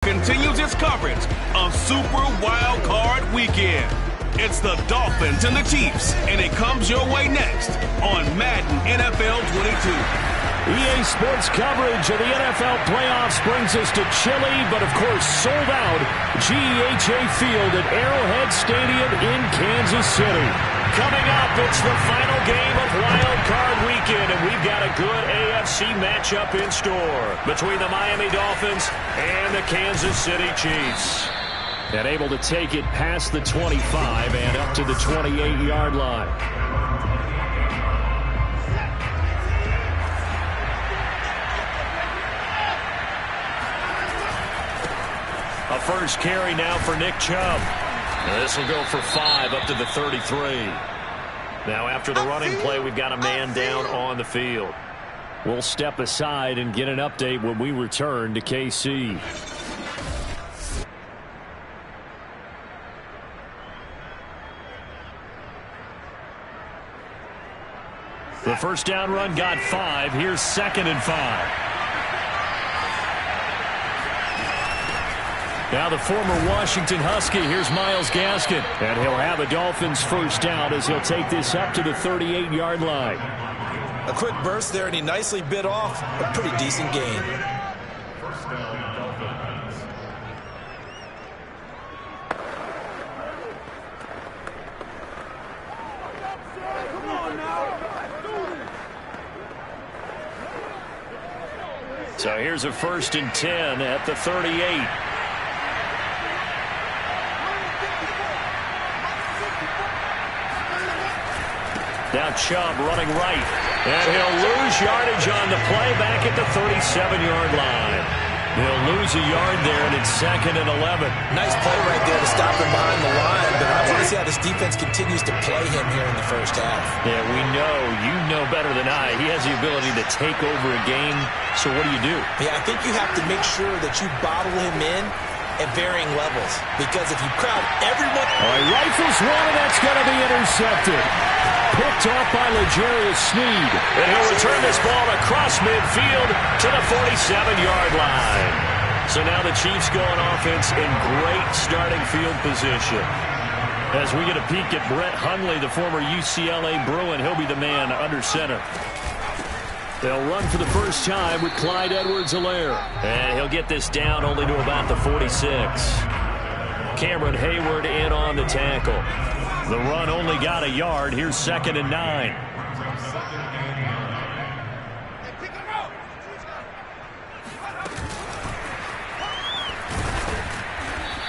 Continues its coverage of Super Wild Card Weekend. It's the Dolphins and the Chiefs, and it comes your way next on Madden NFL 22. EA Sports coverage of the NFL playoffs brings us to chilly, but of course sold out GEHA Field at Arrowhead Stadium in Kansas City. Coming up, it's the final game of Wild Card Weekend, and we've got a good AFC matchup in store between the Miami Dolphins and the Kansas City Chiefs. And able to take it past the 25 and up to the 28-yard line. A first carry now for Nick Chubb. This will go for 5 up to the 33. Now after the running play, we've got a man down on the field. We'll step aside and get an update when we return to KC. The first down run got 5. Here's 2nd and 5. Now the former Washington Husky, here's Myles Gaskin. And he'll have a Dolphins first down as he'll take this up to the 38-yard line. A quick burst there, and he nicely bit off a pretty decent gain. So here's a 1st and 10 at the 38. Now Chubb running right. And he'll lose yardage on the play back at the 37-yard line. He'll lose a yard there, and it's 2nd and 11. Nice play right there to stop him behind the line, but I want to see how this defense continues to play him here in the first half. Yeah, we know. You know better than I. He has the ability to take over a game, so what do? Yeah, I think you have to make sure that you bottle him in at varying levels, because if you crowd everyone... All right, rifles one, and that's going to be intercepted. Picked off by L'Jarius Sneed. And he'll return this ball across midfield to the 47-yard line. So now the Chiefs go on offense in great starting field position. As we get a peek at Brett Hundley, the former UCLA Bruin, he'll be the man under center. They'll run for the first time with Clyde Edwards-Helaire. And he'll get this down only to about the 46. Cameron Hayward in on the tackle. The run only got a yard. Here's 2nd and 9.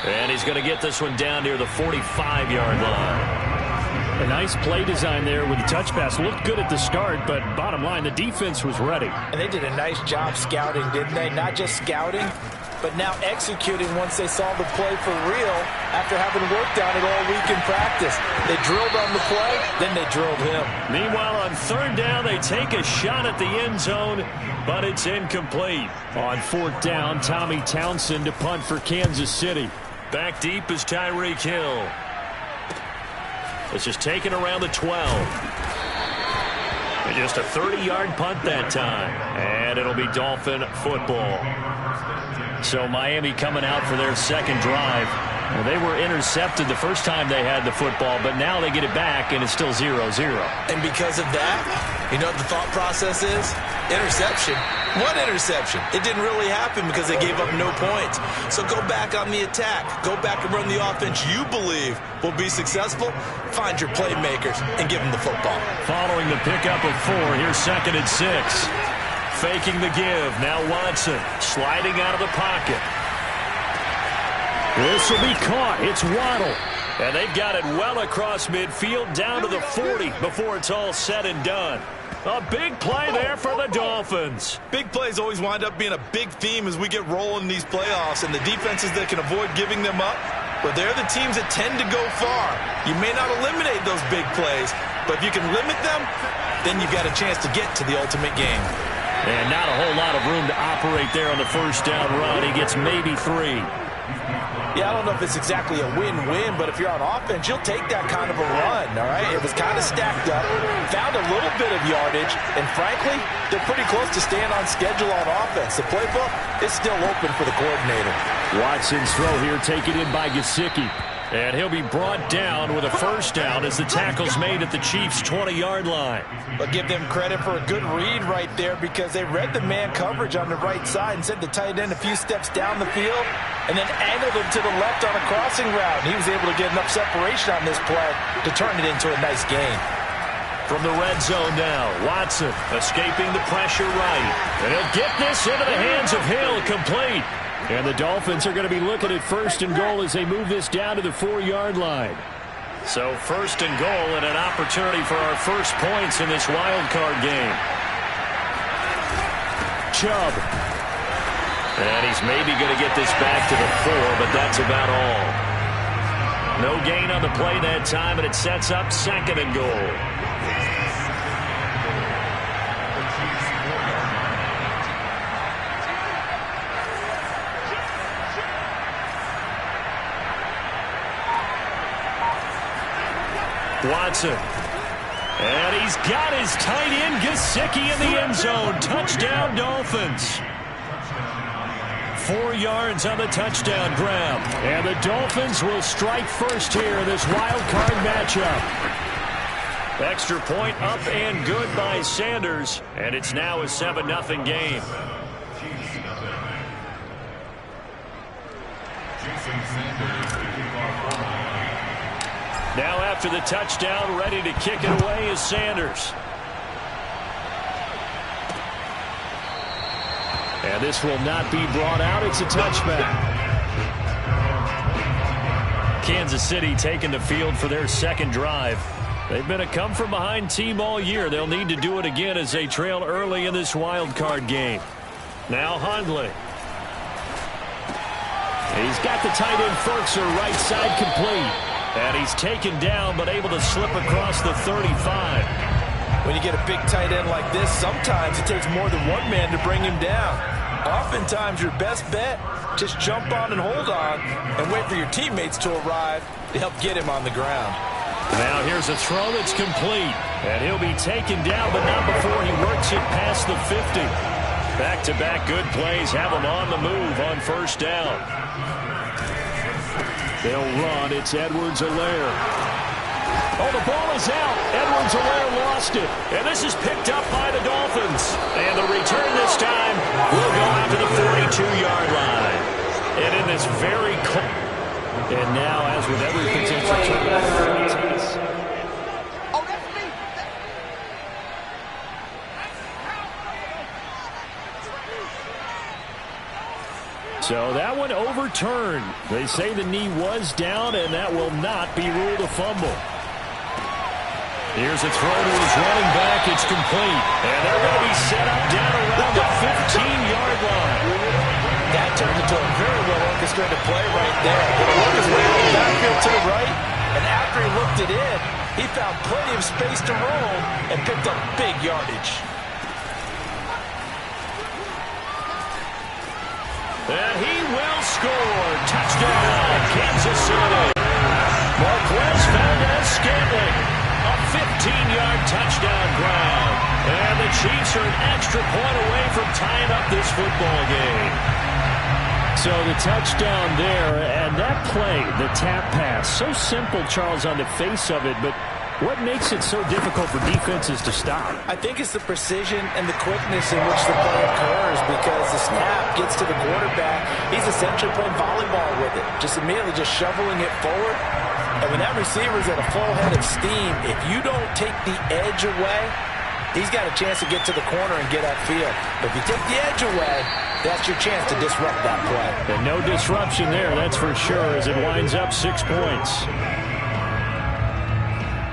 And he's going to get this one down near the 45-yard line. A nice play design there with the touch pass. Looked good at the start, but bottom line, the defense was ready. And they did a nice job scouting, didn't they? Not just scouting, but now executing once they saw the play for real after having worked on it all week in practice. They drilled on the play, then they drilled him. Meanwhile, on 3rd down, they take a shot at the end zone, but it's incomplete. On 4th down, Tommy Townsend to punt for Kansas City. Back deep is Tyreek Hill. It's just taken around the 12. And just a 30-yard punt that time. And it'll be Dolphin football. So Miami coming out for their 2nd drive. Well, they were intercepted the first time they had the football, but now they get it back, and it's still 0-0. And because of that, you know what the thought process is? Interception. One interception. It didn't really happen because they gave up no points. So go back on the attack. Go back and run the offense you believe will be successful. Find your playmakers and give them the football. Following the pickup of 4, here's 2nd and 6. Faking the give. Now Watson sliding out of the pocket. This will be caught. It's Waddle. And they've got it well across midfield down to the 40 before it's all said and done. A big play there for the Dolphins. Big plays always wind up being a big theme as we get rolling in these playoffs, and the defenses that can avoid giving them up, but they're the teams that tend to go far. You may not eliminate those big plays, but if you can limit them, then you've got a chance to get to the ultimate game. And not a whole lot of room to operate there on the first down run. He gets maybe 3. Yeah, I don't know if it's exactly a win-win, but if you're on offense, you'll take that kind of a run, all right? It was kind of stacked up, found a little bit of yardage, and frankly, they're pretty close to staying on schedule on offense. The playbook is still open for the coordinator. Watson's throw here taken in by Gesicki. And he'll be brought down with a first down as the tackle's made at the Chiefs' 20-yard line. But give them credit for a good read right there because they read the man coverage on the right side and sent the tight end a few steps down the field and then angled him to the left on a crossing route. And he was able to get enough separation on this play to turn it into a nice gain. From the red zone now, Watson escaping the pressure right. And he'll get this into the hands of Hill, complete. And the Dolphins are going to be looking at first and goal as they move this down to the 4-yard line. So first and goal and an opportunity for our first points in this wild card game. Chubb. And he's maybe going to get this back to the 4, but that's about all. No gain on the play that time, and it sets up second and goal. Watson. And he's got his tight end, Gesicki, in the end zone. Touchdown, Dolphins. 4 yards on the touchdown grab. And the Dolphins will strike first here in this wild card matchup. Extra point up and good by Sanders. And it's now a 7-0 game. Now after the touchdown, ready to kick it away is Sanders. And this will not be brought out. It's a touchback. Kansas City taking the field for their second drive. They've been a come-from-behind team all year. They'll need to do it again as they trail early in this wild card game. Now Hundley. He's got the tight end Ferkser right side complete. And he's taken down, but able to slip across the 35. When you get a big tight end like this, sometimes it takes more than one man to bring him down. Oftentimes, your best bet, just jump on and hold on and wait for your teammates to arrive to help get him on the ground. Now here's a throw that's complete. And he'll be taken down, but not before he works it past the 50. Back-to-back good plays have him on the move on first down. They'll run. It's Edwards-Helaire. Oh, the ball is out. Edwards-Helaire lost it. And this is picked up by the Dolphins. And the return this time will go out to the 42-yard line. And in this very cold. And now, as with every potential turnover, so that one overturned. They say the knee was down, and that will not be ruled a fumble. Here's a throw to his running back. It's complete. And they're going to be set up down around the 15-yard line. That turned into a very well-orchestrated play right there. He worked his way out the backfield to the right, and after he looked it in, he found plenty of space to roll and picked up big yardage. And he will score. Touchdown, Kansas City. Marquez Valdez-Scantling. A 15-yard touchdown grab. And the Chiefs are an extra point away from tying up this football game. So the touchdown there, and that play, the tap pass, so simple, Charles, on the face of it, but what makes it so difficult for defenses to stop? I think it's the precision and the quickness in which the play occurs because the snap gets to the quarterback. He's essentially playing volleyball with it, just immediately just shoveling it forward. And when that receiver's at a full head of steam, if you don't take the edge away, he's got a chance to get to the corner and get upfield. But if you take the edge away, that's your chance to disrupt that play. And no disruption there, that's for sure, as it winds up 6 points.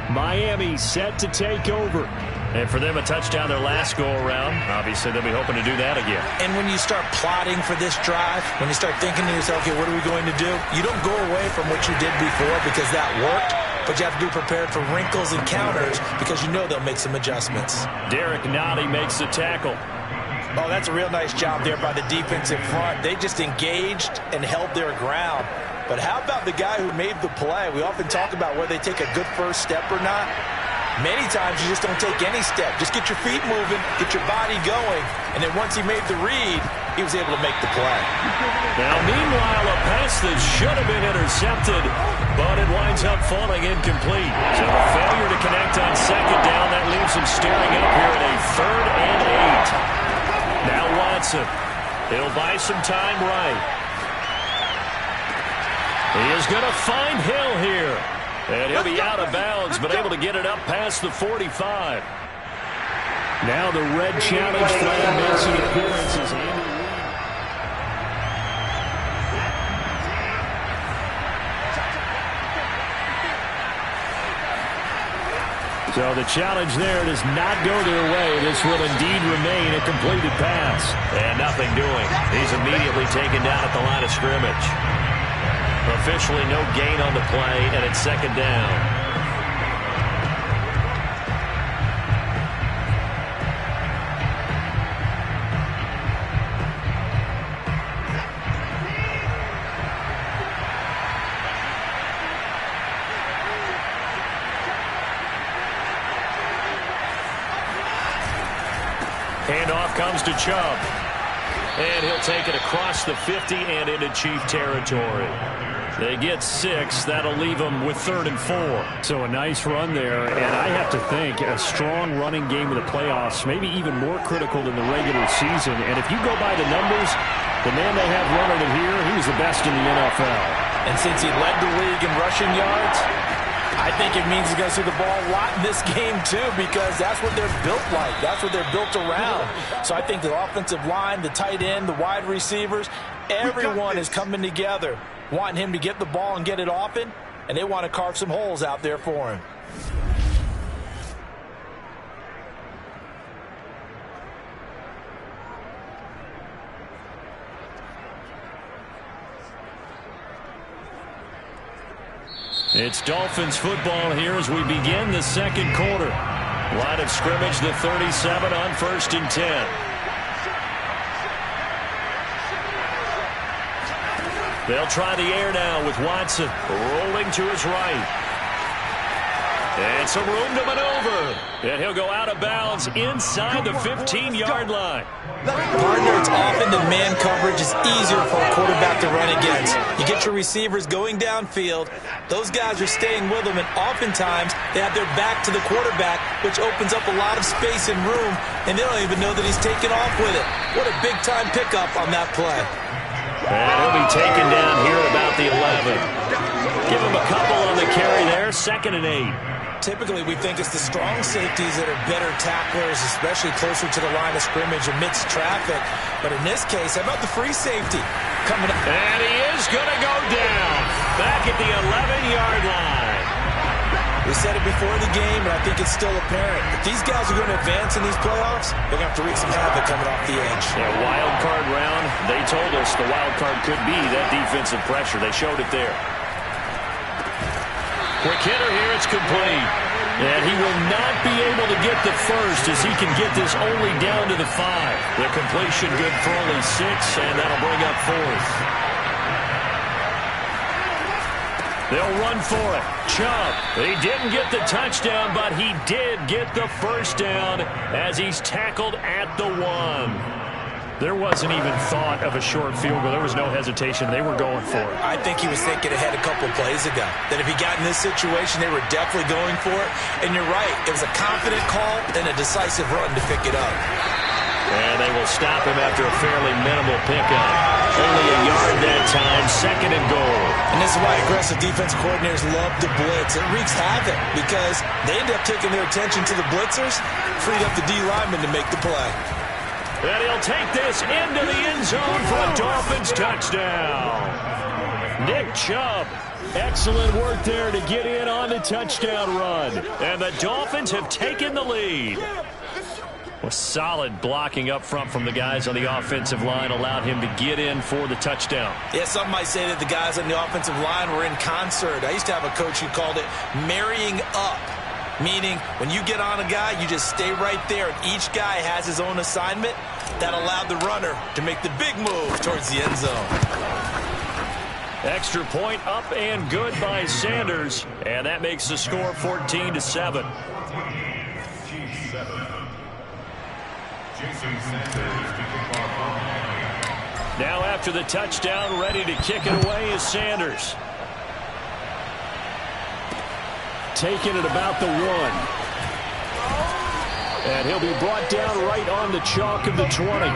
Miami set to take over. And for them, a touchdown their last go-around. Obviously, they'll be hoping to do that again. And when you start plotting for this drive, when you start thinking to yourself, okay, what are we going to do? You don't go away from what you did before because that worked, but you have to be prepared for wrinkles and counters because you know they'll make some adjustments. Derek Nottie makes the tackle. Oh, that's a real nice job there by the defensive front. They just engaged and held their ground. But how about the guy who made the play? We often talk about whether they take a good first step or not. Many times you just don't take any step. Just get your feet moving, get your body going, and then once he made the read, he was able to make the play. Now, meanwhile, a pass that should have been intercepted, but it winds up falling incomplete. So a failure to connect on second down, that leaves him staring up here at a 3rd and 8. Now Watson. He'll buy some time right. He is going to find Hill here. And he'll be out of bounds, but able to get it up past the 45. Now the red challenge flag makes an appearance as Andy. So the challenge there does not go their way. This will indeed remain a completed pass. And nothing doing. He's immediately taken down at the line of scrimmage. Officially no gain on the play, and it's 2nd down. Handoff comes to Chubb. And he'll take it across the 50 and into Chief territory. They get 6. That'll leave them with 3rd and 4. So a nice run there. And I have to think a strong running game in the playoffs, maybe even more critical than the regular season. And if you go by the numbers, the man they have running it here, he was the best in the NFL. And since he led the league in rushing yards, I think it means he's going to see the ball a lot in this game, too, because that's what they're built like. That's what they're built around. So I think the offensive line, the tight end, the wide receivers, everyone is coming together, wanting him to get the ball and get it often, and they want to carve some holes out there for him. It's Dolphins football here as we begin the 2nd quarter. Line of scrimmage, the 37 on 1st and 10. They'll try the air now with Watson rolling to his right. And some room to maneuver. And he'll go out of bounds inside the 15-yard line. Partner, it's often the man coverage is easier for a quarterback to run against. You get your receivers going downfield. Those guys are staying with them, and oftentimes they have their back to the quarterback, which opens up a lot of space and room, and they don't even know that he's taken off with it. What a big-time pickup on that play. And he'll be taken down here at about the 11. Give him a couple on the carry there, 2nd and 8. Typically, we think it's the strong safeties that are better tacklers, especially closer to the line of scrimmage amidst traffic. But in this case, how about the free safety coming up? And he is going to go down back at the 11-yard line. We said it before the game, and I think it's still apparent. If these guys are going to advance in these playoffs, they're going to have to wreak some havoc coming off the edge. Yeah, wild card round, they told us the wild card could be that defensive pressure. They showed it there. Quick hitter here, it's complete. And he will not be able to get the first as he can get this only down to the 5. The completion good for only 6, and that'll bring up 4th. They'll run for it. Chubb. He didn't get the touchdown, but he did get the first down as he's tackled at the 1. There wasn't even thought of a short field goal. There was no hesitation. They were going for it. I think he was thinking ahead a couple plays ago. That if he got in this situation, they were definitely going for it. And you're right. It was a confident call and a decisive run to pick it up. And they will stop him after a fairly minimal pickup. Only a yard that time, 2nd and goal. And this is why aggressive defensive coordinators love to blitz. It wreaks havoc because they end up taking their attention to the blitzers, freed up the D lineman to make the play. And he'll take this into the end zone for a Dolphins touchdown. Nick Chubb. Excellent work there to get in on the touchdown run. And the Dolphins have taken the lead. Well, solid blocking up front from the guys on the offensive line allowed him to get in for the touchdown. Yeah, some might say that the guys on the offensive line were in concert. I used to have a coach who called it marrying up. Meaning, when you get on a guy, you just stay right there, and each guy has his own assignment. That allowed the runner to make the big move towards the end zone. Extra point up and good by Sanders, and that makes the score 14-7. Now after the touchdown, ready to kick it away is Sanders. Taking it about the 1. And he'll be brought down right on the chalk of the 20.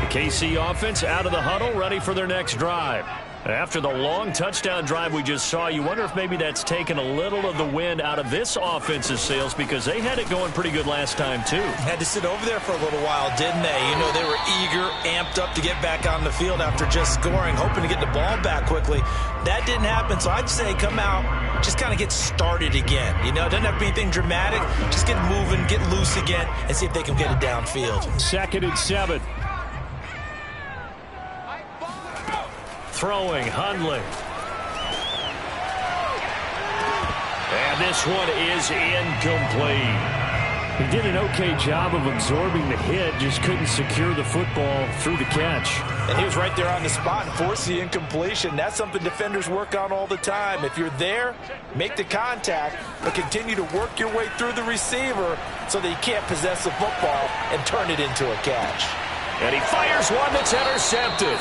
The KC offense out of the huddle, ready for their next drive. After the long touchdown drive we just saw, you wonder if maybe that's taken a little of the wind out of this offense's sails, because they had it going pretty good last time too. Had to sit over there for a little while, didn't they? You know, they were eager, amped up to get back on the field after just scoring, hoping to get the ball back quickly. That didn't happen, so I'd say come out, just kind of get started again. You know, it doesn't have to be anything dramatic. Just get moving, get loose again, and see if they can get it downfield. 2nd and 7. Throwing, Hundley. And this one is incomplete. He did an okay job of absorbing the hit, just couldn't secure the football through the catch. And he was right there on the spot and forced the incompletion. That's something defenders work on all the time. If you're there, make the contact, but continue to work your way through the receiver so that you can't possess the football and turn it into a catch. And he fires one that's intercepted.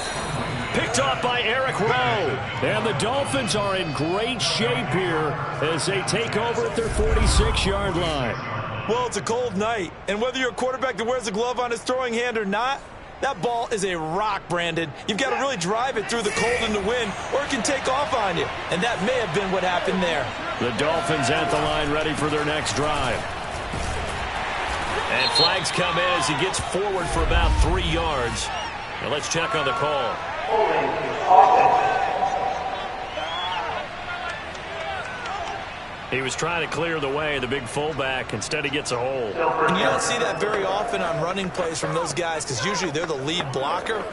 Picked off by Eric Rowe. And the Dolphins are in great shape here as they take over at their 46-yard line. Well, it's a cold night, and whether you're a quarterback that wears a glove on his throwing hand or not, that ball is a rock, Brandon. You've got to really drive it through the cold and the wind, or it can take off on you. And that may have been what happened there. The Dolphins at the line, ready for their next drive. And flags come in as he gets forward for about 3 yards. Now let's check on the call. He was trying to clear the way, the big fullback. Instead, he gets a hold. And you don't see that very often on running plays from those guys because usually they're the lead blocker.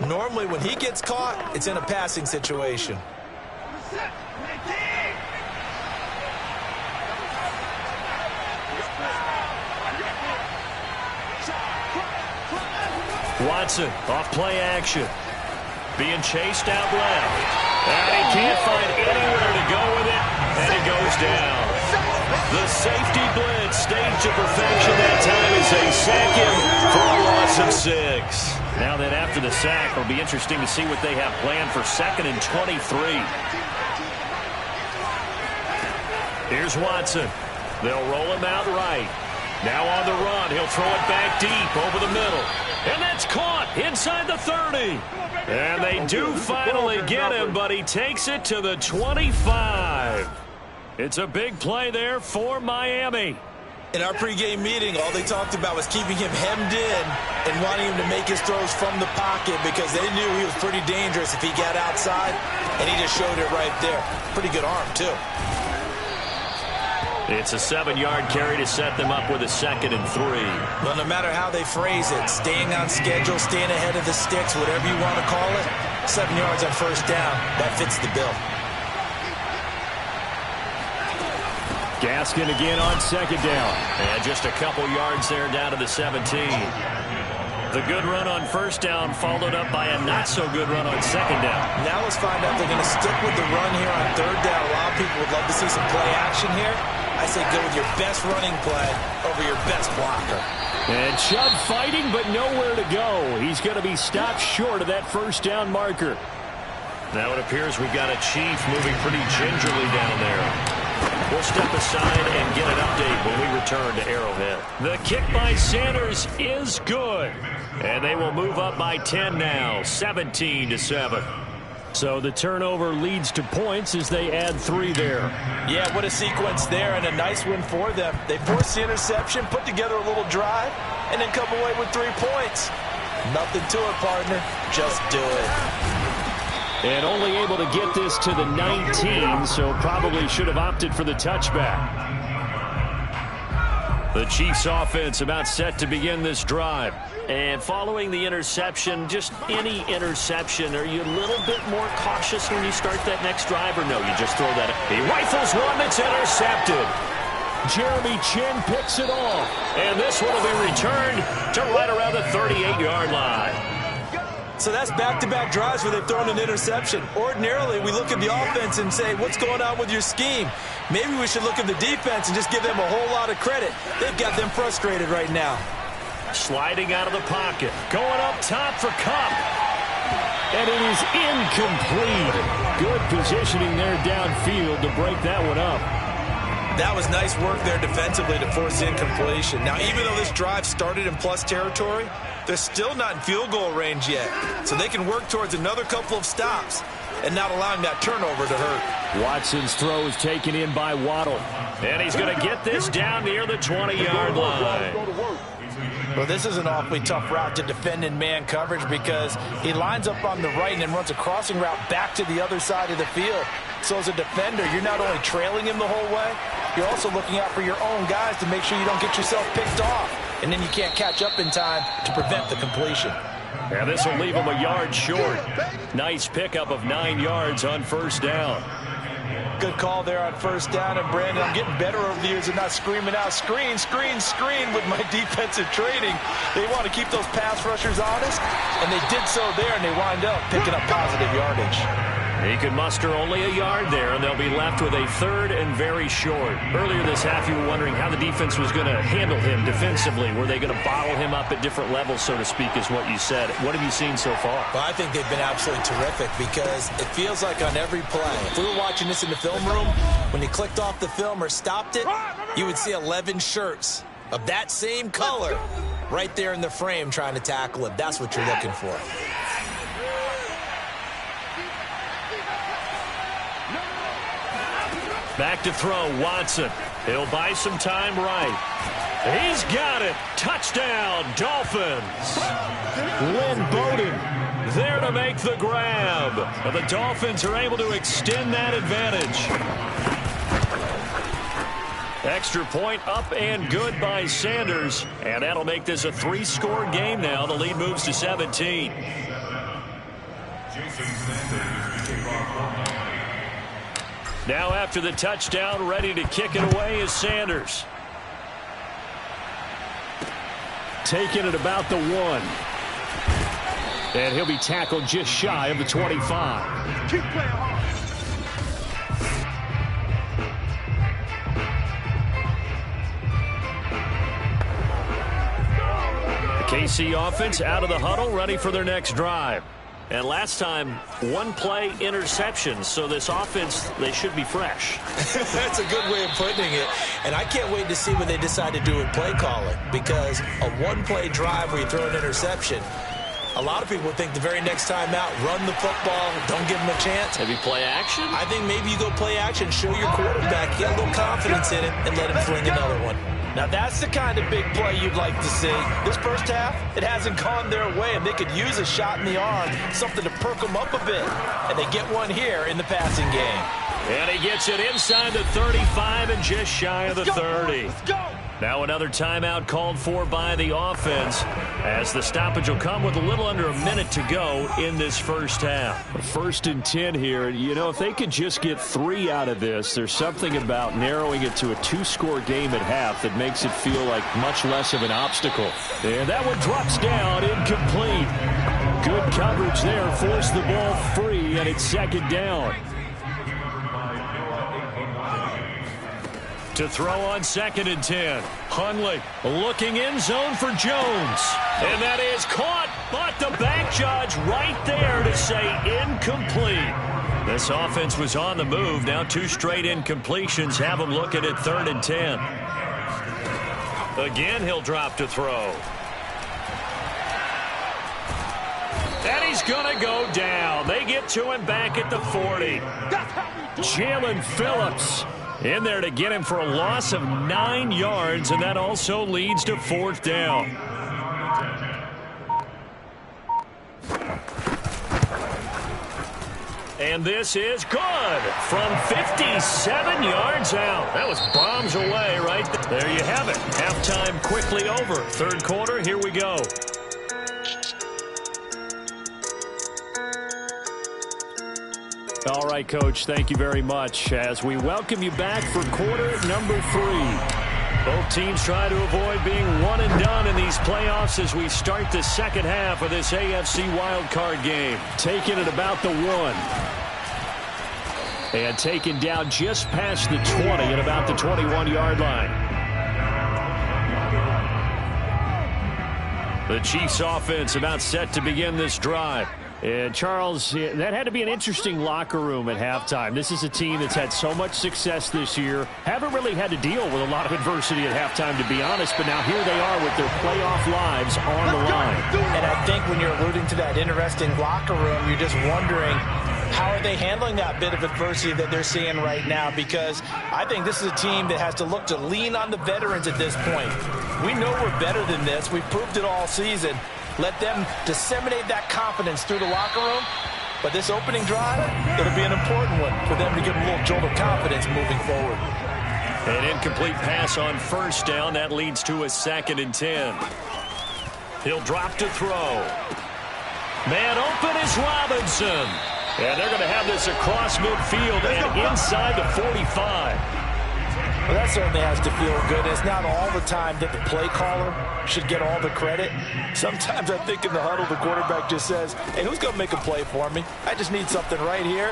Normally, when he gets caught, it's in a passing situation. Watson, off play action. Being chased out left. And he can't find anywhere to go with it. And it goes down. The safety blitz staged to perfection that time as they sack him for a loss of 6. Now then after the sack, it'll be interesting to see what they have planned for 2nd and 23. Here's Watson. They'll roll him out right. Now on the run, he'll throw it back deep over the middle. And that's caught inside the 30. And they do finally get him, but he takes it to the 25. It's a big play there for Miami. In our pregame meeting, all they talked about was keeping him hemmed in and wanting him to make his throws from the pocket because they knew he was pretty dangerous if he got outside, and he just showed it right there. Pretty good arm, too. It's a 7-yard carry to set them up with a 2nd and 3. Well, no matter how they phrase it, staying on schedule, staying ahead of the sticks, whatever you want to call it, 7 yards on 1st down, that fits the bill. Gaskin again on 2nd down. And just a couple yards there down to the 17. The good run on 1st down followed up by a not-so-good run on 2nd down. Now let's find out if they're going to stick with the run here on 3rd down. A lot of people would love to see some play action here. I say go with your best running play over your best blocker. And Chubb fighting, but nowhere to go. He's going to be stopped short of that 1st down marker. Now it appears we've got a Chief moving pretty gingerly down there. We'll step aside and get an update when we return to Arrowhead. The kick by Sanders is good. And they will move up by 10 now, 17-7. So the turnover leads to points as they add 3 there. Yeah, what a sequence there, and a nice win for them. They forced the interception, put together a little drive, and then come away with 3 points. Nothing to it, partner. Just do it. And only able to get this to the 19, so probably should have opted for the touchback. The Chiefs offense about set to begin this drive. And following the interception, just any interception, are you a little bit more cautious when you start that next drive, or no, you just throw that? He rifles one that's intercepted. Jeremy Chin picks it off. And this one will be returned to right around the 38-yard line. So that's back-to-back drives where they've thrown an interception. Ordinarily, we look at the offense and say, what's going on with your scheme? Maybe we should look at the defense and just give them a whole lot of credit. They've got them frustrated right now. Sliding out of the pocket. Going up top for Cup. And it is incomplete. Good positioning there downfield to break that one up. That was nice work there defensively to force the incompletion. Now, even though this drive started in plus territory, they're still not in field goal range yet. So they can work towards another couple of stops and not allowing that turnover to hurt. Watson's throw is taken in by Waddle. And he's going to get this down near the 20-yard line. Well, this is an awfully tough route to defend in man coverage because he lines up on the right and then runs a crossing route back to the other side of the field. So as a defender, you're not only trailing him the whole way, you're also looking out for your own guys to make sure you don't get yourself picked off. And then you can't catch up in time to prevent the completion. Yeah, this will leave him a yard short. Nice pickup of 9 yards on first down. Good call there on first down. And, Brandon, I'm getting better over the years and not screaming out, screen, screen, screen with my defensive training. They want to keep those pass rushers honest, and they did so there, and they wind up picking up positive yardage. He could muster only a yard there, and they'll be left with a third and very short. Earlier this half, you were wondering how the defense was going to handle him defensively. Were they going to bottle him up at different levels, so to speak, is what you said. What have you seen so far? Well, I think they've been absolutely terrific because it feels like on every play, if we were watching this in the film room, when you clicked off the film or stopped it, you would see 11 shirts of that same color right there in the frame trying to tackle him. That's what you're looking for. Back to throw, Watson. He'll buy some time right. He's got it. Touchdown, Dolphins. Lynn Bowden there to make the grab. And the Dolphins are able to extend that advantage. Extra point up and good by Sanders. And that'll make this a 3-score game now. The lead moves to 17. Now after the touchdown, ready to kick it away is Sanders. Taking it about the 1. And he'll be tackled just shy of the 25. Keep playing hard. The KC offense out of the huddle, ready for their next drive. And last time, 1-play interception. So this offense, they should be fresh. That's a good way of putting it. And I can't wait to see what they decide to do with play calling. Because a 1-play drive where you throw an interception, a lot of people think the very next time out, run the football, don't give them a chance. Maybe play action? I think maybe you go play action, show your quarterback, get a little confidence in it, and let him fling another one. Now, that's the kind of big play you'd like to see. This first half, it hasn't gone their way, and they could use a shot in the arm, something to perk them up a bit. And they get one here in the passing game. And he gets it inside the 35 and just shy of the 30. Let's go! Now another timeout called for by the offense as the stoppage will come with a little under a minute to go in this first half. 1st and 10 here. You know, if they could just get 3 out of this, there's something about narrowing it to a 2-score game at half that makes it feel like much less of an obstacle. And that one drops down, incomplete. Good coverage there, forced the ball free, and it's 2nd down. To throw on 2nd and 10. Hundley looking in zone for Jones. And that is caught, but the back judge right there to say incomplete. This offense was on the move. Now 2 straight incompletions have them looking at 3rd and 10. Again, he'll drop to throw. And he's going to go down. They get to him back at the 40. Jalen Phillips in there to get him for a loss of 9 yards, and that also leads to 4th down. And this is good from 57 yards out. That was bombs away right there. There you have it. Halftime quickly over. Third quarter, here we go. All right, Coach, thank you very much as we welcome you back for quarter number 3. Both teams try to avoid being one and done in these playoffs as we start the second half of this AFC wildcard game. Taking it about the 1. And taken down just past the 20 at about the 21-yard line. The Chiefs offense about set to begin this drive. And Charles, that had to be an interesting locker room at halftime. This is a team that's had so much success this year. Haven't really had to deal with a lot of adversity at halftime, to be honest. But now here they are with their playoff lives on the line. And I think when you're alluding to that interesting locker room, you're just wondering, how are they handling that bit of adversity that they're seeing right now? Because I think this is a team that has to look to lean on the veterans at this point. We know we're better than this. We've proved it all season. Let them disseminate that confidence through the locker room. But this opening drive, it'll be an important one for them to give them a little jolt of confidence moving forward. An incomplete pass on first down. That leads to a 2nd and 10. He'll drop to throw. Man open is Robinson. And they're going to have this across midfield and inside the 45. Well, that certainly has to feel good. It's not all the time that the play caller should get all the credit. Sometimes I think in the huddle, the quarterback just says, hey, who's going to make a play for me? I just need something right here.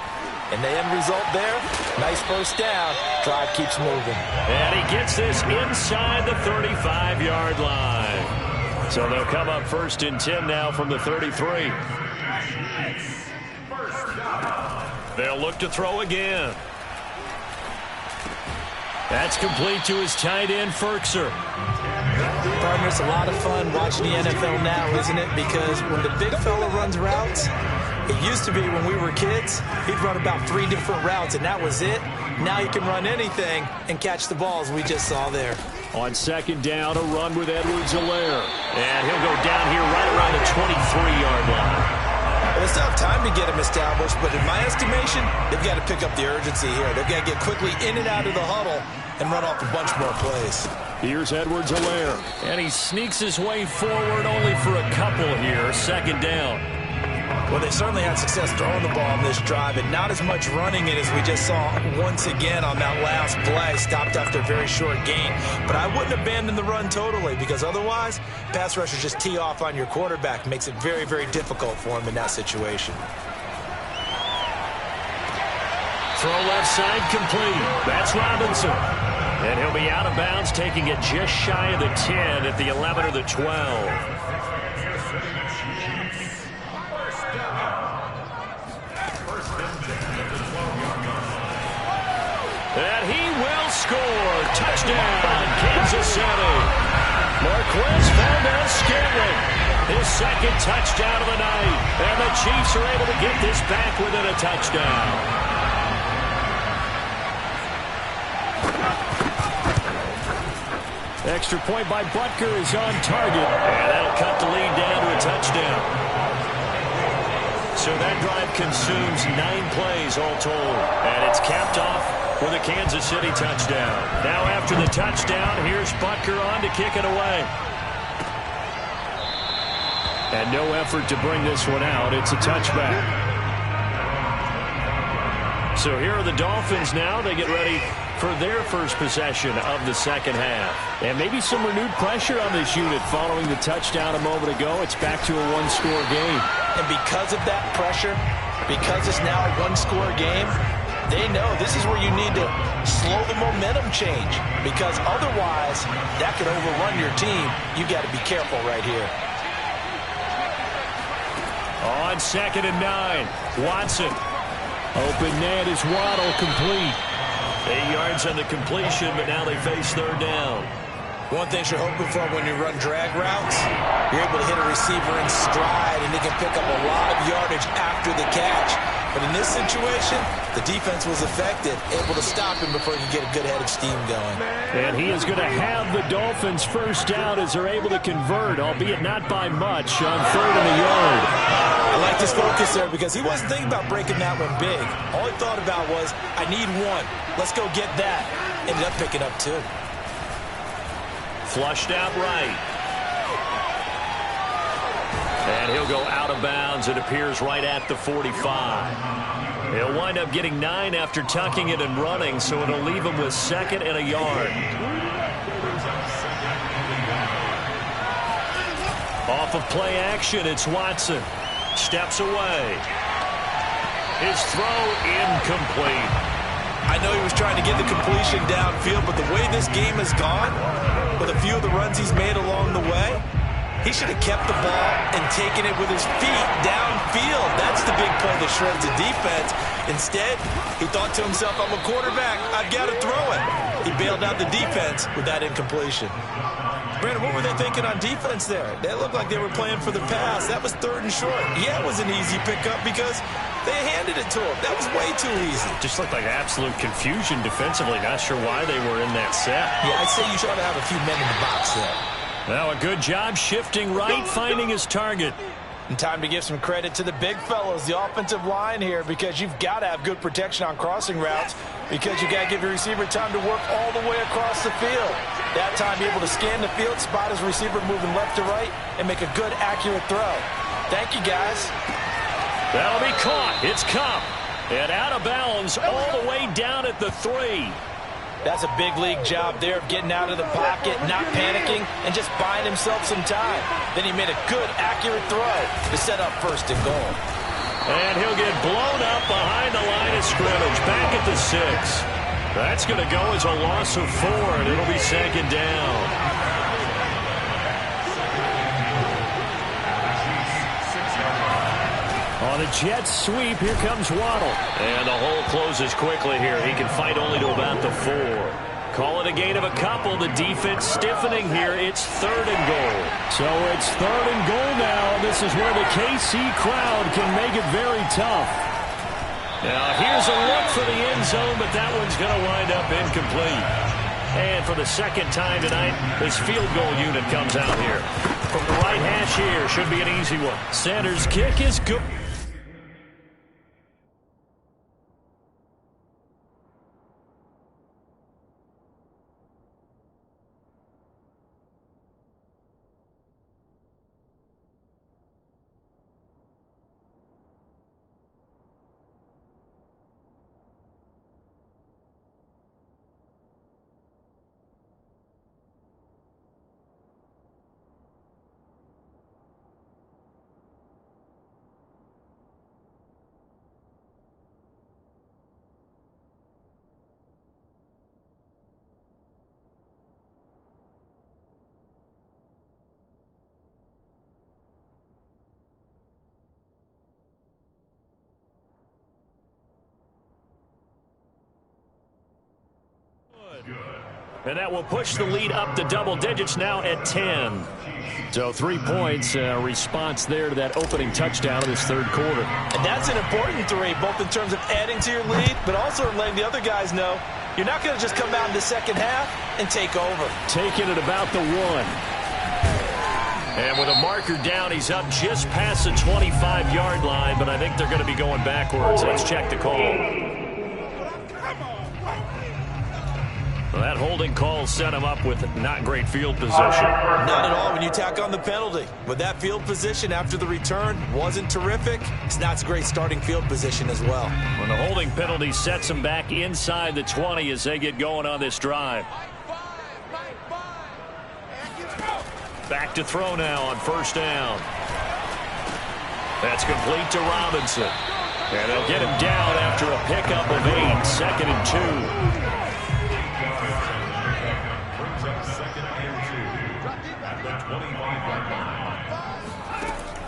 And the end result there, nice first down. Drive keeps moving. And he gets this inside the 35-yard line. So they'll come up 1st and 10 now from the 33. They'll look to throw again. That's complete to his tight end, Ferkser. Partner, it's a lot of fun watching the NFL now, isn't it? Because when the big fella runs routes, it used to be when we were kids, he'd run about 3 different routes, and that was it. Now he can run anything and catch the balls we just saw there. On 2nd down, a run with Edwards-Helaire. And he'll go down here right around the 23-yard line. Well, it's not time to get him established, but in my estimation, they've got to pick up the urgency here. They've got to get quickly in and out of the huddle and run off a bunch more plays. Here's Edwards-Helaire, and he sneaks his way forward only for a couple here. 2nd down. Well, they certainly had success throwing the ball in this drive, and not as much running it as we just saw once again on that last play. Stopped after a very short gain. But I wouldn't abandon the run totally, because otherwise, pass rushers just tee off on your quarterback. Makes it very, very difficult for him in that situation. Throw left side complete. That's Robinson. And he'll be out of bounds, taking it just shy of the 10 at the 11 or the 12. And he will score. Touchdown, Kansas City. Marquez Valdez-Scantling, his 2nd touchdown of the night. And the Chiefs are able to get this back within a touchdown. Extra point by Butker is on target. And that'll cut the lead down to a touchdown. So that drive consumes 9 plays all told. And it's capped off with a Kansas City touchdown. Now after the touchdown, here's Butker on to kick it away. And no effort to bring this one out. It's a touchback. So here are the Dolphins now. They get ready for their first possession of the second half. And maybe some renewed pressure on this unit following the touchdown a moment ago. It's back to a 1-score game. And because of that pressure, because it's now a 1-score game, they know this is where you need to slow the momentum change, because otherwise that could overrun your team. You got to be careful right here. On 2nd and 9, Watson. Open net is Waddle, complete. 8 yards on the completion, but now they face 3rd down. One thing you're hoping for when you run drag routes, you're able to hit a receiver in stride, and they can pick up a lot of yardage after the catch. But in this situation, the defense was effective, able to stop him before he could get a good head of steam going. And he is going to have the Dolphins first down as they're able to convert, albeit not by much, on 3rd and a yard. I like his focus there because he wasn't thinking about breaking that one big. All he thought about was, I need one. Let's go get that. Ended up picking up 2. Flushed out right. And he'll go out of bounds. It appears right at the 45. He'll wind up getting 9 after tucking it and running, so it'll leave him with 2nd and a yard. Off of play action, it's Watson. Steps away. His throw incomplete. I know he was trying to get the completion downfield, but the way this game has gone, with a few of the runs he's made along the way, he should have kept the ball and taken it with his feet downfield. That's the big play that shreds the defense. Instead, he thought to himself, I'm a quarterback. I've got to throw it. He bailed out the defense with that incompletion. Brandon, what were they thinking on defense there? They looked like they were playing for the pass. That was 3rd and short. Yeah, it was an easy pickup because they handed it to him. That was way too easy. Just looked like absolute confusion defensively. Not sure why they were in that set. Yeah, I'd say you ought to have a few men in the box there. Now a good job shifting right, finding his target. And time to give some credit to the big fellows, the offensive line here, because you've got to have good protection on crossing routes because you got to give your receiver time to work all the way across the field. That time, be able to scan the field, spot his receiver moving left to right, and make a good, accurate throw. Thank you, guys. That'll be caught. It's Cup. And out of bounds all the way down at the 3. That's a big league job there of getting out of the pocket, not panicking, and just buying himself some time. Then he made a good, accurate throw to set up 1st and goal. And he'll get blown up behind the line of scrimmage, back at the 6. That's going to go as a loss of 4, and it'll be 2nd down. On a jet sweep, here comes Waddle. And the hole closes quickly here. He can fight only to about the 4. Call it a gain of a couple. The defense stiffening here. It's 3rd and goal. So it's 3rd and goal now. This is where the KC crowd can make it very tough. Now here's a look for the end zone, but that one's going to wind up incomplete. And for the 2nd time tonight, this field goal unit comes out here. From the right hash here, should be an easy one. Sanders' kick is good. And that will push the lead up to double digits now at 10. So 3 points, response there to that opening touchdown in this 3rd quarter. And that's an important 3, both in terms of adding to your lead, but also in letting the other guys know you're not going to just come out in the 2nd half and take over. Taking it about the 1. And with a marker down, he's up just past the 25-yard line, but I think they're going to be going backwards. Let's check the call. Well, that holding call set him up with not great field position. Not at all when you tack on the penalty. With that field position after the return wasn't terrific, it's not a great starting field position as well. When the holding penalty sets him back inside the 20 as they get going on this drive. Back to throw now on 1st down. That's complete to Robinson. And they'll get him down after a pickup of 8, 2nd and 2.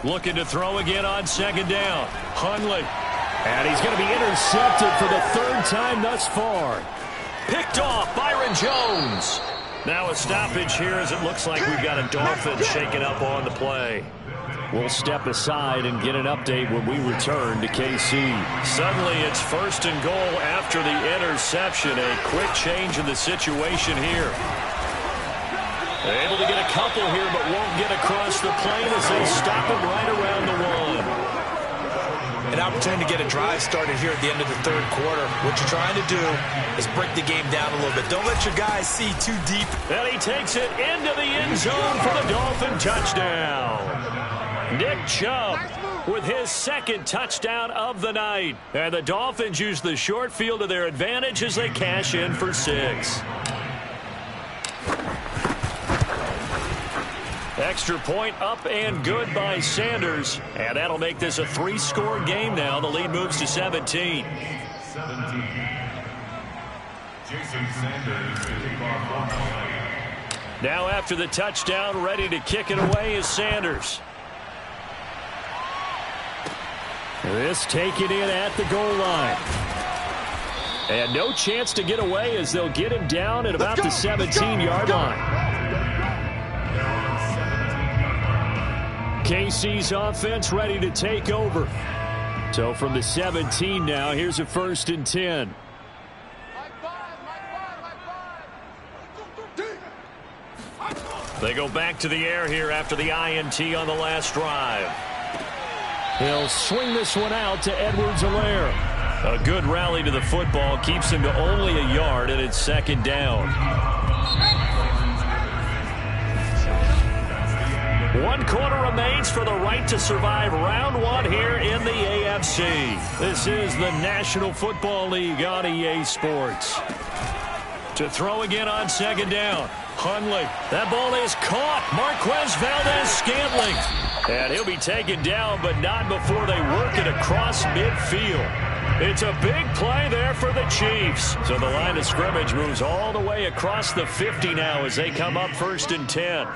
Looking to throw again on 2nd down. Hundley. And he's going to be intercepted for the 3rd time thus far. Picked off Byron Jones. Now a stoppage here as it looks like we've got a Dolphin shaking up on the play. We'll step aside and get an update when we return to KC. Suddenly it's 1st and goal after the interception. A quick change in the situation here. Able to get a couple here, but won't get across the plane as they stop him right around the 1. An opportunity to get a drive started here at the end of the 3rd quarter. What you're trying to do is break the game down a little bit. Don't let your guys see too deep. And he takes it into the end zone for the Dolphin touchdown. Nick Chubb with his 2nd touchdown of the night. And the Dolphins use the short field to their advantage as they cash in for 6. Extra point up and good by Sanders. And that'll make this a 3-score game now. The lead moves to 17. Now after the touchdown, ready to kick it away is Sanders. This taken in at the goal line. And no chance to get away as they'll get him down at about the 17-yard line. KC's offense ready to take over. So from the 17 now, here's a 1st and 10. They go back to the air here after the INT on the last drive. He'll swing this one out to Edwards-Helaire. A good rally to the football keeps him to only a yard, and it's 2nd down. 1 quarter remains for the right to survive round 1 here in the AFC. This is the National Football League on EA Sports. To throw again on 2nd down. Hundley. That ball is caught. Marquez Valdez-Scantling. And he'll be taken down, but not before they work it across midfield. It's a big play there for the Chiefs. So the line of scrimmage moves all the way across the 50 now as they come up 1st and 10.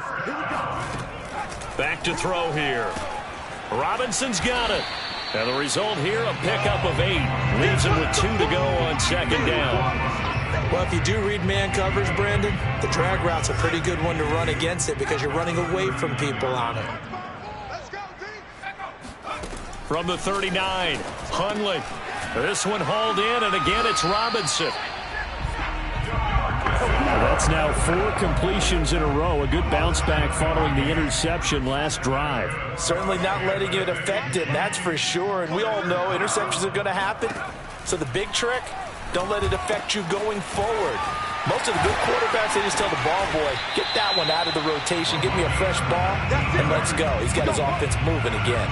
Back to throw here. Robinson's got it. And the result here, a pickup of 8. Leaves him with 2 to go on 2nd down. Well, if you do read man coverage, Brandon, the drag route's a pretty good one to run against it because you're running away from people on it. From the 39, Hundley. This one hauled in, and again it's Robinson. That's now 4 completions in a row. A good bounce back following the interception last drive. Certainly not letting it affect him, that's for sure. And we all know interceptions are going to happen. So the big trick, don't let it affect you going forward. Most of the good quarterbacks, they just tell the ball boy, get that one out of the rotation, give me a fresh ball, and let's go. He's got his offense moving again.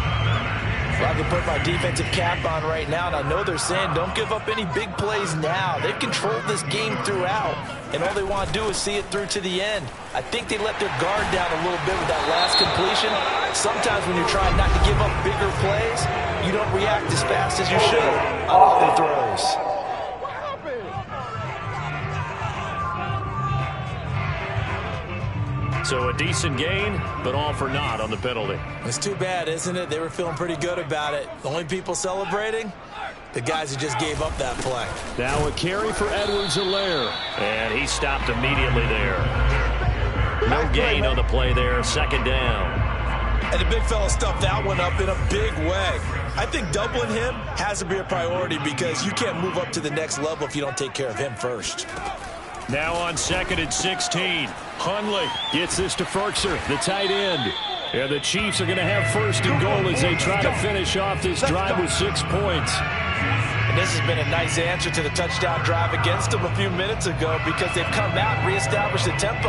Well, I can put my defensive cap on right now, and I know they're saying don't give up any big plays now. They've controlled this game throughout, and all they want to do is see it through to the end. I think they let their guard down a little bit with that last completion. Sometimes when you're trying not to give up bigger plays, you don't react as fast as you should on other throws. So a decent gain, but all for naught on the penalty. It's too bad, isn't it? They were feeling pretty good about it. The only people celebrating, the guys who just gave up that play. Now a carry for Edwards-Helaire. And he stopped immediately there. No gain on the play there, 2nd down. And the big fella stuffed that one up in a big way. I think doubling him has to be a priority because you can't move up to the next level if you don't take care of him first. Now on 2nd and 16. Hundley gets this to Ferkser, the tight end. And the Chiefs are going to have 1st and goal as they try to finish off this drive with 6 points. And this has been a nice answer to the touchdown drive against them a few minutes ago because they've come out and reestablished the tempo.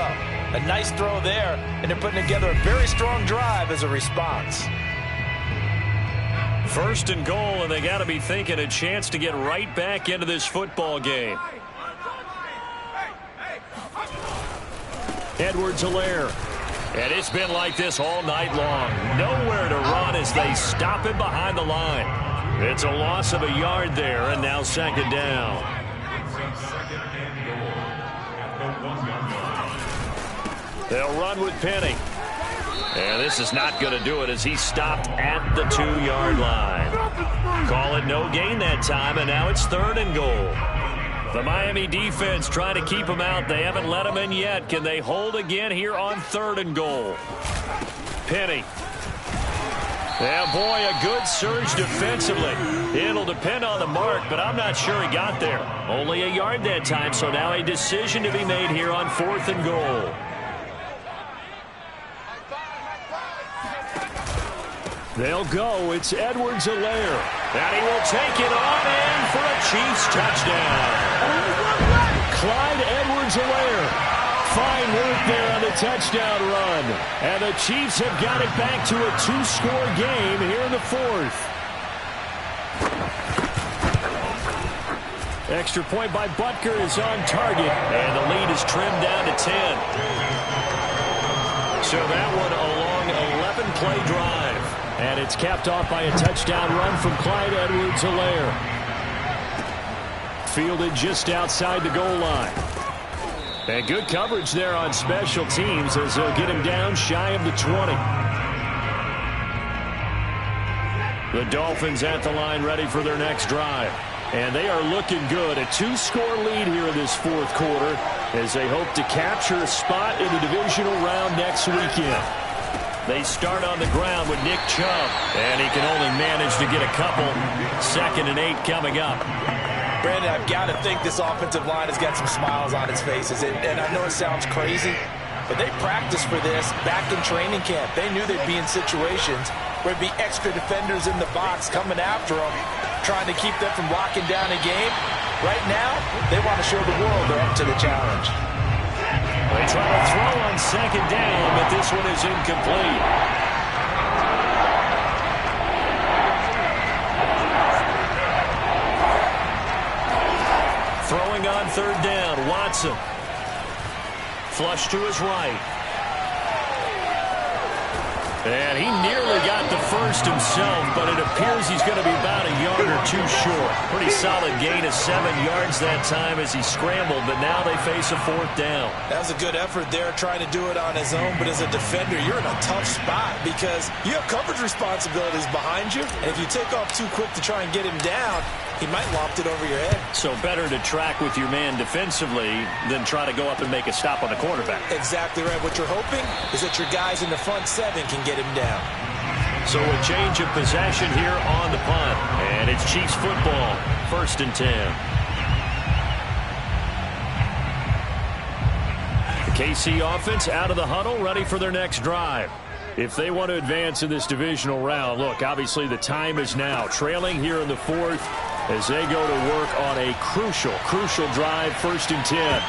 A nice throw there, and they're putting together a very strong drive as a response. 1st and goal, and they got to be thinking a chance to get right back into this football game. Edwards-Helaire. And it's been like this all night long. Nowhere to run as they stop him behind the line. It's a loss of a yard there, and now 2nd down. They'll run with Penny. And this is not going to do it as he stopped at the 2-yard line. Call it no gain that time, and now it's 3rd and goal. The Miami defense trying to keep him out. They haven't let him in yet. Can they hold again here on 3rd and goal? Penny. Yeah, boy, a good surge defensively. It'll depend on the mark, but I'm not sure he got there. Only a yard that time, so now a decision to be made here on 4th and goal. They'll go. It's Edwards-Helaire. And he will take it on in for a Chiefs touchdown. Clyde Edwards-Helaire. Fine work there on the touchdown run. And the Chiefs have got it back to a 2-score game here in the 4th. Extra point by Butker is on target. And the lead is trimmed down to 10. So that one a long 11-play drive. And it's capped off by a touchdown run from Clyde Edwards-Helaire. Fielded just outside the goal line. And good coverage there on special teams as they'll get him down shy of the 20. The Dolphins at the line ready for their next drive. And they are looking good. A 2-score lead here in this 4th quarter as they hope to capture a spot in the divisional round next weekend. They start on the ground with Nick Chubb. And he can only manage to get a couple. 2nd and 8 coming up. Brandon, I've got to think this offensive line has got some smiles on its faces. And I know it sounds crazy, but they practiced for this back in training camp. They knew they'd be in situations where there'd be extra defenders in the box coming after them, trying to keep them from locking down a game. Right now, they want to show the world they're up to the challenge. They try to throw on 2nd down, but this one is incomplete. Throwing on 3rd down, Watson. Flush to his right. And he nearly got the first himself, but it appears he's going to be about a yard or 2 short. Pretty solid gain of 7 yards that time as he scrambled, but now they face a 4th down. That was a good effort there trying to do it on his own, but as a defender, you're in a tough spot because you have coverage responsibilities behind you, and if you take off too quick to try and get him down, he might loft it over your head. So better to track with your man defensively than try to go up and make a stop on the quarterback. Exactly right. What you're hoping is that your guys in the front 7 can get him down. So a change of possession here on the punt. And it's Chiefs football. 1st and 10. The KC offense out of the huddle, ready for their next drive. If they want to advance in this divisional round, look, obviously the time is now. Trailing here in the 4th as they go to work on a crucial drive, 1st and 10.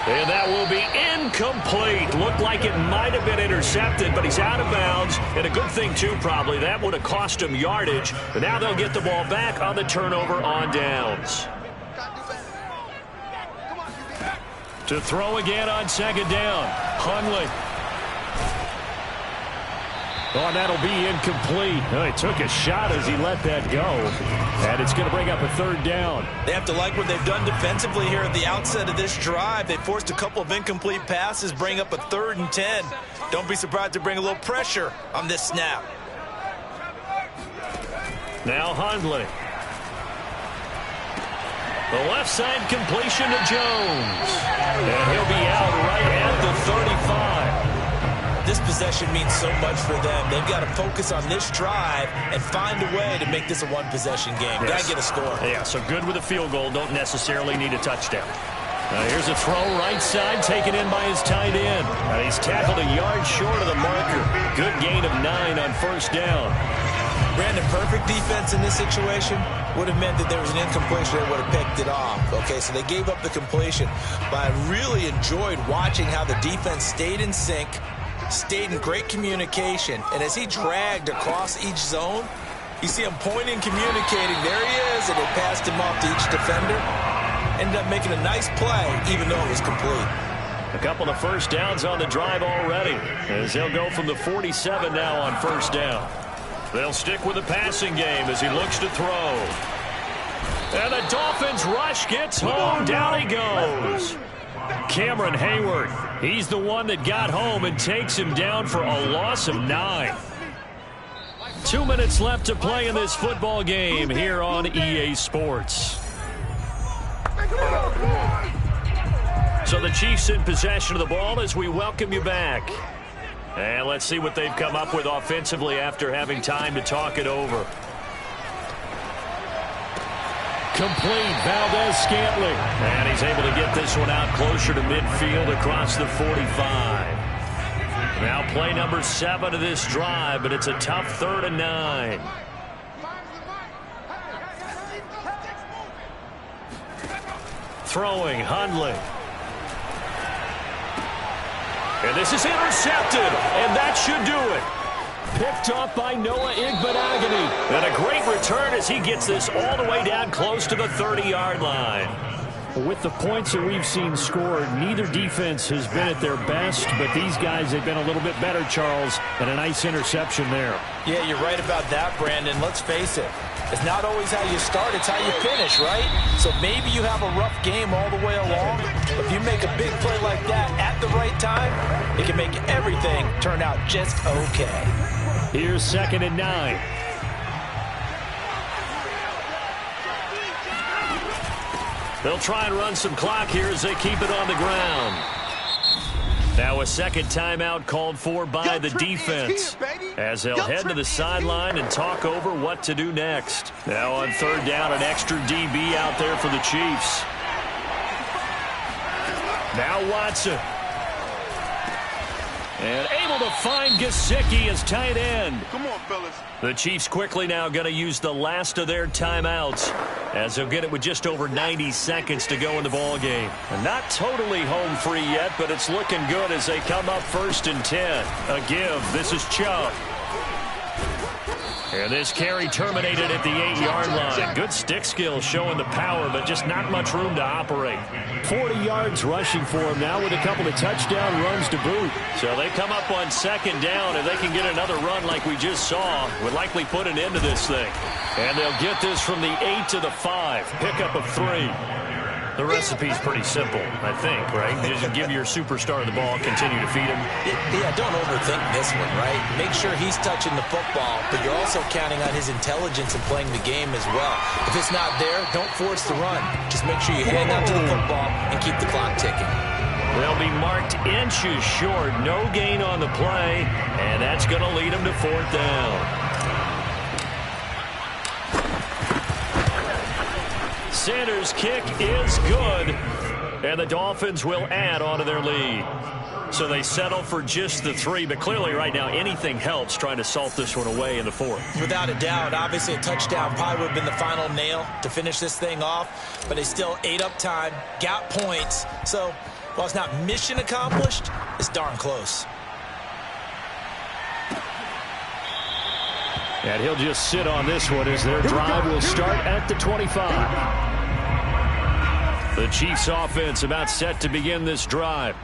And that will be incomplete. Looked like it might have been intercepted, but he's out of bounds. And a good thing, too, probably. That would have cost him yardage. But now they'll get the ball back on the turnover on downs. To throw again on 2nd down. Hundley. Oh, and that'll be incomplete. Oh, he took a shot as he let that go. And it's going to bring up a 3rd down. They have to like what they've done defensively here at the outset of this drive. They forced a couple of incomplete passes, bring up a 3rd and 10. Don't be surprised to bring a little pressure on this snap. Now Hundley. The left side completion to Jones. And he'll be out right at the 35. This possession means so much for them. They've got to focus on this drive and find a way to make this a one-possession game. Got to get a score. Yeah, so good with a field goal. Don't necessarily need a touchdown. Here's a throw right side taken in by his tight end. He's tackled a yard short of the marker. Good gain of 9 on 1st down. Brandon, perfect defense in this situation would have meant that there was an incompletion. They would have picked it off. Okay, so they gave up the completion. But I really enjoyed watching how the defense stayed in sync, stayed in great communication, and as he dragged across each zone, you see him pointing, communicating. There he is, and they passed him off to each defender. Ended up making a nice play, even though it was complete. A couple of first downs on the drive already, as they'll go from the 47 now on 1st down. They'll stick with the passing game as he looks to throw. And the Dolphins rush gets home. Down he goes. Cameron Hayward, he's the one that got home and takes him down for a loss of 9. 2 minutes left to play in this football game here on EA Sports. So the Chiefs in possession of the ball as we welcome you back. And let's see what they've come up with offensively after having time to talk it over. Complete, Valdez-Scantling. And he's able to get this one out closer to midfield across the 45. Now play number 7 of this drive, but it's a tough 3rd and 9. Throwing, Hundley. And this is intercepted, and that should do it. Picked off by Noah Igbenogany. And a great return as he gets this all the way down close to the 30-yard line. With the points that we've seen scored, neither defense has been at their best, but these guys have been a little bit better, Charles, and a nice interception there. Yeah, you're right about that, Brandon. Let's face it. It's not always how you start, it's how you finish, right? So maybe you have a rough game all the way along, but if you make a big play like that at the right time, it can make everything turn out just okay. Here's 2nd and 9. They'll try and run some clock here as they keep it on the ground. Now a second timeout called for by the defense as they'll head to the sideline and talk over what to do next. Now on 3rd down, an extra DB out there for the Chiefs. Now Watson. And able to find Gesicki as tight end. Come on, fellas. The Chiefs quickly now going to use the last of their timeouts as they'll get it with just over 90 seconds to go in the ball game. And not totally home free yet, but it's looking good as they come up 1st and 10. A give. This is Chubb. And this carry terminated at the 8-yard line. Good stick skills showing the power, but just not much room to operate. 40 yards rushing for him now with a couple of touchdown runs to boot. So they come up on 2nd down, and they can get another run like we just saw. Would likely put an end to this thing. And they'll get this from the 8 to the 5. Pickup of 3. The recipe's pretty simple, I think, right? Just give your superstar the ball, continue to feed him. Yeah, don't overthink this one, right? Make sure he's touching the football, but you're also counting on his intelligence and playing the game as well. If it's not there, don't force the run. Just make sure you hand out to the football and keep the clock ticking. They'll be marked inches short. No gain on the play, and that's going to lead them to 4th down. Sanders' kick is good, and the Dolphins will add on to their lead. So they settle for just the 3, but clearly right now anything helps trying to salt this one away in the 4th. Without a doubt, obviously a touchdown probably would have been the final nail to finish this thing off, but they still ate up time, got points. So while it's not mission accomplished, it's darn close. And he'll just sit on this one as their drive will start at the 25. The Chiefs offense about set to begin this drive.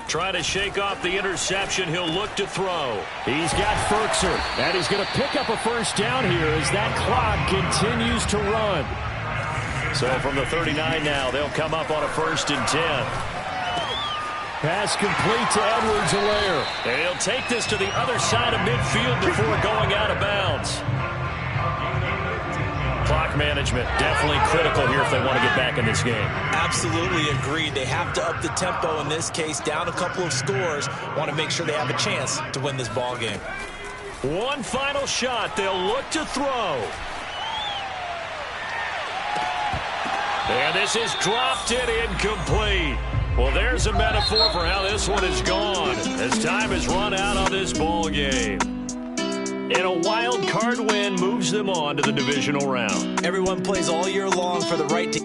Try to shake off the interception. He'll look to throw. He's got Ferkser, and he's going to pick up a 1st down here as that clock continues to run. So from the 39 now, they'll come up on a 1st and 10. Pass complete to Edwards-Helaire. And he'll take this to the other side of midfield before going out of bounds. Clock management definitely critical here if they want to get back in this game. Absolutely agreed. They have to up the tempo in this case, down a couple of scores. Want to make sure they have a chance to win this ball game. One final shot. They'll look to throw. And this is dropped and incomplete. Well, there's a metaphor for how this one is gone as time has run out on this ball game. And a wild card win moves them on to the divisional round. Everyone plays all year long for the right to...